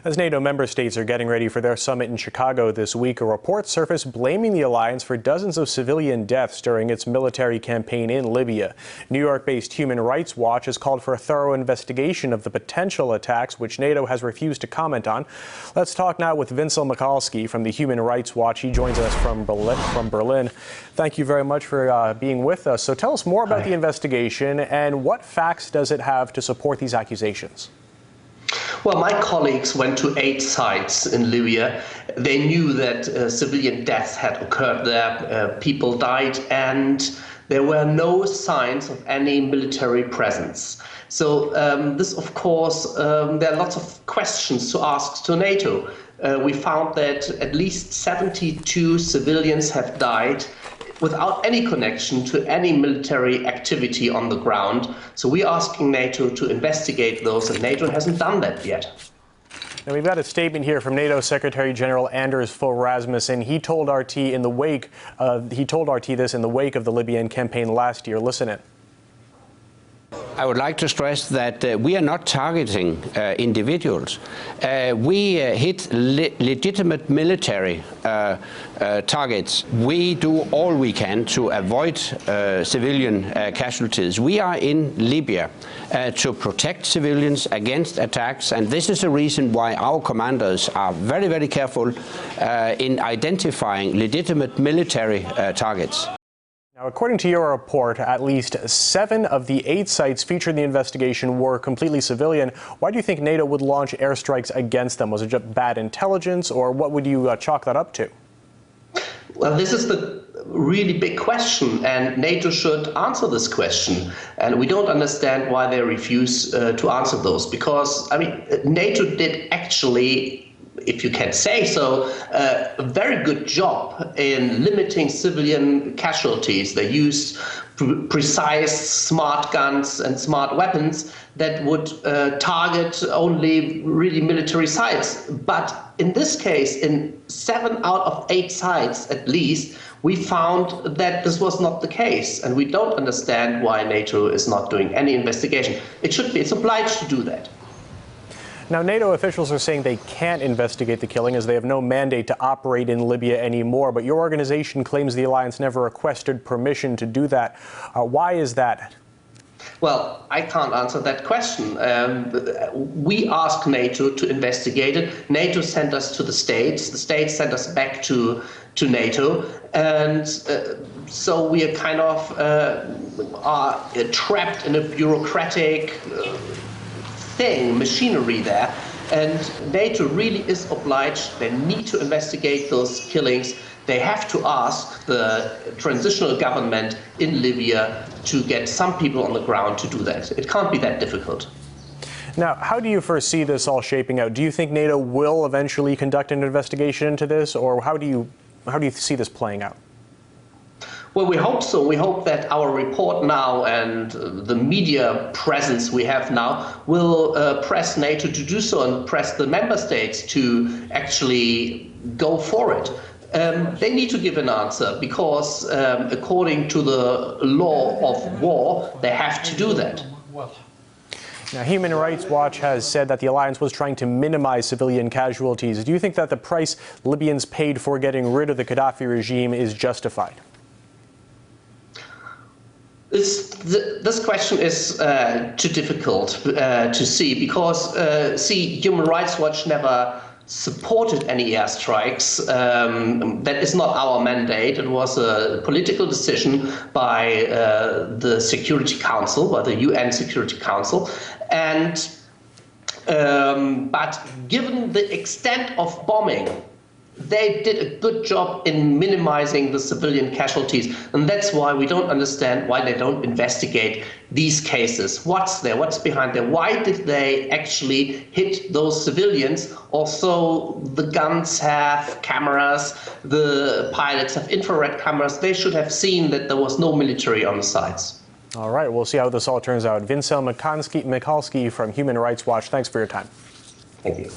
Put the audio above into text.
As NATO member states are getting ready for their summit in Chicago this week, a report surfaced blaming the alliance for dozens of civilian deaths during its military campaign in Libya. New York-based Human Rights Watch has called for a thorough investigation of the potential attacks, which NATO has refused to comment on. Let's talk now with Wenzel Michalski from the Human Rights Watch. He joins us from Berlin. Thank you very much for being with us. So tell us more about the investigation and what facts does it have to support these accusations? Well, my colleagues went to 8 sites in Libya. They knew that civilian deaths had occurred there, people died, and there were no signs of any military presence. So this, of course, there are lots of questions to ask to NATO. We found that at least 72 civilians have died without any connection to any military activity on the ground. So we're asking NATO to investigate those, and NATO hasn't done that yet. Now, we've got a statement here from NATO Secretary General Anders Fogh Rasmussen. He told RT this in the wake of the Libyan campaign last year. Listen in. I would like to stress that we are not targeting individuals. We hit legitimate military targets. We do all we can to avoid civilian casualties. We are in Libya to protect civilians against attacks, and this is the reason why our commanders are very, very careful in identifying legitimate military targets. Now, according to your report, at least 7 of the 8 sites featured in the investigation were completely civilian. Why do you think NATO would launch airstrikes against them? Was it just bad intelligence, or what would you chalk that up to? Well, this is the really big question, and NATO should answer this question. And we don't understand why they refuse to answer those, because, I mean, NATO did actually, if you can say so, a very good job in limiting civilian casualties. They used precise smart guns and smart weapons that would target only really military sites. But in this case, in 7 out of 8 sites at least, we found that this was not the case. And we don't understand why NATO is not doing any investigation. It should be, it's obliged to do that. Now, NATO officials are saying they can't investigate the killing as they have no mandate to operate in Libya anymore. But your organization claims the alliance never requested permission to do that. Why is that? Well, I can't answer that question. We asked NATO to investigate it. NATO sent us to the States. The States sent us back to NATO. And so we are kind of are trapped in a bureaucratic machinery there, and NATO really is obliged. They need to investigate those killings. They have to ask the transitional government in Libya to get some people on the ground to do that. It can't be that difficult. Now, how do you foresee this all shaping out? Do you think NATO will eventually conduct an investigation into this, or how do you see this playing out? Well, we hope so. We hope that our report now and the media presence we have now will press NATO to do so and press the member states to actually go for it. They need to give an answer because according to the law of war, they have to do that. Now, Human Rights Watch has said that the alliance was trying to minimize civilian casualties. Do you think that the price Libyans paid for getting rid of the Gaddafi regime is justified? This question is too difficult to see because, Human Rights Watch never supported any airstrikes. That is not our mandate. It was a political decision by the Security Council, by the UN Security Council. And but given the extent of bombing, they did a good job in minimizing the civilian casualties, and that's why we don't understand why they don't investigate these cases. What's there? What's behind there? Why did they actually hit those civilians? Also, the guns have cameras, the pilots have infrared cameras. They should have seen that there was no military on the sites. All right, we'll see how this all turns out. Wenzel Michalski from Human Rights Watch, thanks for your time. Thank you.